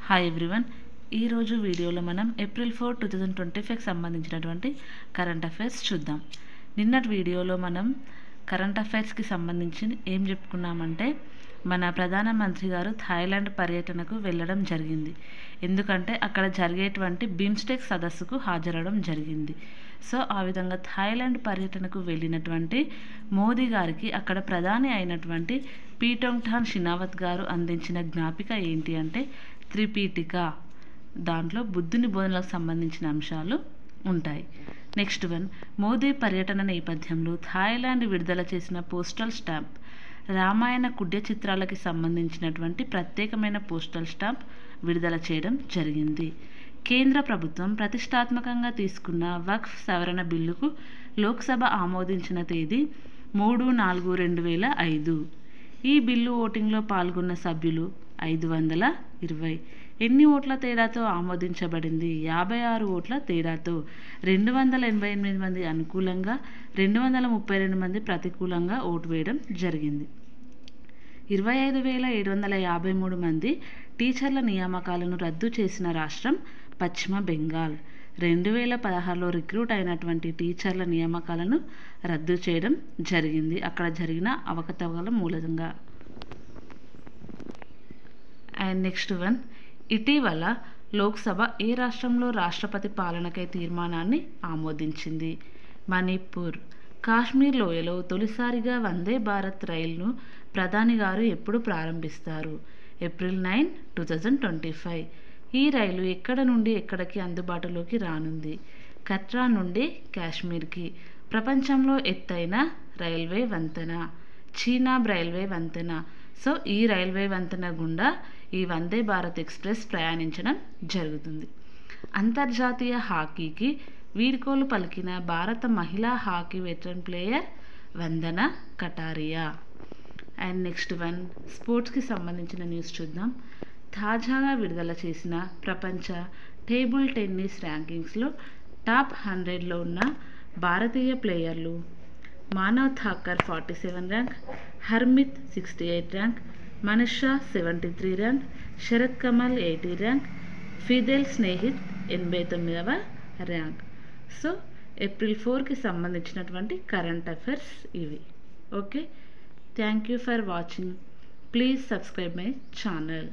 Hi everyone, ఈరోజు వీడియోలో మనం ఏప్రిల్ 4, 2025కి సంబంధించినటువంటి కరెంట్ అఫైర్స్ చూద్దాం. నిన్నటి వీడియోలో మనం కరెంట్ అఫైర్స్కి సంబంధించి ఏం చెప్పుకున్నామంటే మన ప్రధానమంత్రి గారు థాయిలాండ్ పర్యటనకు వెళ్ళడం జరిగింది. ఎందుకంటే అక్కడ జరిగేటువంటి బిమ్స్టెక్ సదస్సుకు హాజరవడం జరిగింది. సో ఆ విధంగా థాయిలాండ్ పర్యటనకు వెళ్ళినటువంటి మోదీ గారికి అక్కడ ప్రధాని అయినటువంటి పీటోంగ్ఠాన్ షినావత్ గారు అందించిన జ్ఞాపిక ఏంటి అంటే త్రిపీఠిక. దాంట్లో బుద్ధుని బోధనలకు సంబంధించిన అంశాలు ఉంటాయి. నెక్స్ట్ వన్, మోదీ పర్యటన నేపథ్యంలో థాయిలాండ్ విడుదల చేసిన పోస్టల్ స్టాంప్, రామాయణ కుడ్య చిత్రాలకి సంబంధించినటువంటి ప్రత్యేకమైన పోస్టల్ స్టాంప్ విడుదల చేయడం జరిగింది. కేంద్ర ప్రభుత్వం ప్రతిష్టాత్మకంగా తీసుకున్న వక్ఫ్ సవరణ బిల్లుకు లోక్సభ ఆమోదించిన తేదీ 3/4/2005. ఈ బిల్లు ఓటింగ్లో పాల్గొన్న సభ్యులు 520. ఎన్ని ఓట్ల తేడాతో ఆమోదించబడింది? 56 ఓట్ల తేడాతో. 288 మంది అనుకూలంగా, 232 మంది ప్రతికూలంగా ఓటు వేయడం జరిగింది. 25,753 మంది టీచర్ల నియామకాలను రద్దు చేసిన రాష్ట్రం పశ్చిమ బెంగాల్. 2016లో రిక్రూట్ అయినటువంటి టీచర్ల నియామకాలను రద్దు చేయడం జరిగింది, అక్కడ జరిగిన అవకతవకల మూలంగా. అండ్ నెక్స్ట్ వన్, ఇటీవల లోక్సభ ఏ రాష్ట్రంలో రాష్ట్రపతి పాలనకై తీర్మానాన్ని ఆమోదించింది? మణిపూర్. కాశ్మీర్ లోయలో తొలిసారిగా వందే భారత్ రైలును ప్రధాని గారు ఎప్పుడు ప్రారంభిస్తారు? ఏప్రిల్ 9, 2025. ఈ రైలు ఎక్కడ నుండి ఎక్కడికి అందుబాటులోకి రానుంది? కట్రా నుండి కాశ్మీర్కి. ప్రపంచంలో ఎత్తైన రైల్వే వంతెన చీనాబ్ రైల్వే వంతెన. సో ఈ రైల్వే వంతెన గుండా ఈ వందే భారత్ ఎక్స్ప్రెస్ ప్రయాణించడం జరుగుతుంది. అంతర్జాతీయ హాకీకి వీడ్కోలు పలికిన భారత మహిళా hockey veteran player Vandana Kataria. And next one, స్పోర్ట్స్కి సంబంధించిన న్యూస్ చూద్దాం. తాజాగా విడుదల చేసిన ప్రపంచ టేబుల్ టెన్నిస్ ర్యాంకింగ్స్లో టాప్ 100లో ఉన్న భారతీయ ప్లేయర్లు: Manav Thakkar 47 rank, Harmeet 68 rank, Manish Shah 73 rank, Sharath Kamal 80 rank, Fidel Snehit 89వ ర్యాంక్. సో ఏప్రిల్ 4కి సంబంధించినటువంటి కరెంట్ అఫైర్స్ ఇవి. Okay, thank you for watching. Please subscribe my channel.